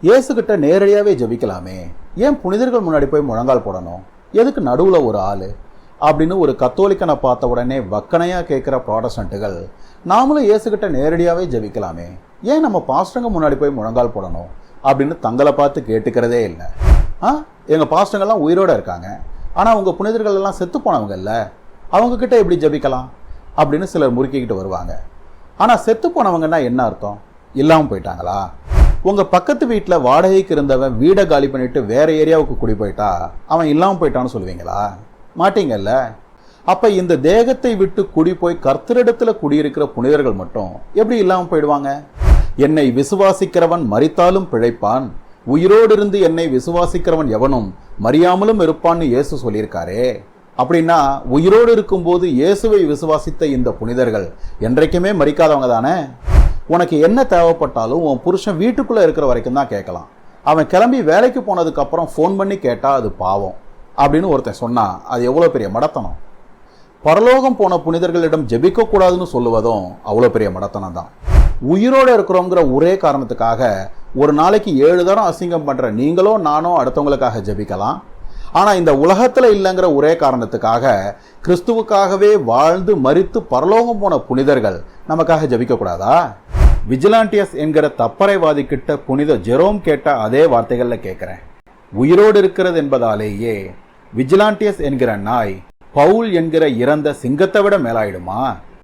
இயேசுகிட்ட நேரடியாவே ஜெபிக்கலாமே, ஏன் புனிதர்கள் முன்னாடி போய் முழங்கால் போடணும், எதுக்கு நடுவுல ஒரு ஆளு அப்படின்னு ஒரு கத்தோலிக்கனை பார்த்த உடனே வக்கனையா கேட்கிற ப்ராடஸ்டன்ட்டுகள், நாமளும் இயேசுகிட்ட நேரடியாவே ஜெபிக்கலாமே, ஏன் நம்ம பாஸ்டருங்க முன்னாடி போய் முழங்கால் போடணும் அப்படின்னு தங்களை பார்த்து கேட்டுக்கிறதே இல்லை. எங்க பாஸ்டருங்கெல்லாம் உயிரோட இருக்காங்க, ஆனா உங்க புனிதர்கள் எல்லாம் செத்து போனவங்க இல்ல, அவங்க கிட்ட எப்படி ஜெபிக்கலாம் அப்படின்னு சிலர் முறுக்கிக்கிட்டு வருவாங்க. ஆனா செத்து போனவங்கன்னா என்ன அர்த்தம், இல்லாம போயிட்டாங்களா? உங்க பக்கத்து வீட்டுல வாடகைக்கு இருந்தவன் வீடை காலி பண்ணிட்டு வேற ஏரியாவுக்கு குடி போயிட்டா அவன் இல்லாம போயிட்டான்னு சொல்லுவீங்களா? மாட்டீங்கல்ல. அப்ப இந்த தேகத்தை விட்டு குடி போய் கர்த்தரிடத்துல குடியிருக்கிற புனிதர்கள் மட்டும் எப்படி இல்லாம போயிடுவாங்க? என்னை விசுவாசிக்கிறவன் மரித்தாலும் பிழைப்பான், உயிரோடு இருந்து என்னை விசுவாசிக்கிறவன் எவனும் மறியாமலும் இருப்பான்னு இயேசு சொல்லியிருக்காரே. அப்படின்னா உயிரோடு இருக்கும்போது இயேசுவை விசுவாசித்த இந்த புனிதர்கள் என்றைக்குமே மறிக்காதவங்க தானே? உனக்கு என்ன தேவைப்பட்டாலும் உன் புருஷன் வீட்டுக்குள்ள இருக்கிற வரைக்கும் தான் கேட்கலாம், அவன் கிளம்பி வேலைக்கு போனதுக்கு அப்புறம் ஃபோன் பண்ணி கேட்டா அது பாவம் அப்படின்னு ஒருத்தன் சொன்னா அது எவ்வளவு பெரிய மடத்தனம். பரலோகம் போன புனிதர்களிடம் ஜெபிக்க கூடாதுன்னு சொல்லுவதும் அவ்வளவு பெரிய மடத்தனம் தான். உயிரோட இருக்கிறோங்கிற ஒரே காரணத்துக்காக ஒரு நாளைக்கு 7 தரம் அசிங்கம் பண்ற நீங்களோ நானோ அடுத்தவங்களுக்காக ஜெபிக்கலாம். ஆனா இந்த உலகத்துல இல்லைங்கிற ஒரே காரணத்துக்காக கிறிஸ்துவுக்காகவே வாழ்ந்து மரித்து பரலோகம் போன புனிதர்கள் நமக்காக ஜெபிக்க கூடாதா? விஜிலாண்டியஸ் என்கிற தப்பறைவாதி கிட்ட புனித ஜெரோம் கேட்ட அதே வார்த்தைகள்ல கேட்கிறேன். உயிரோடு இருக்கிறது என்பதாலேயே விஜிலாண்டியஸ் என்கிற நாய் பவுல் என்கிற இறந்த சிங்கத்தை விட மேலாயிடுமா?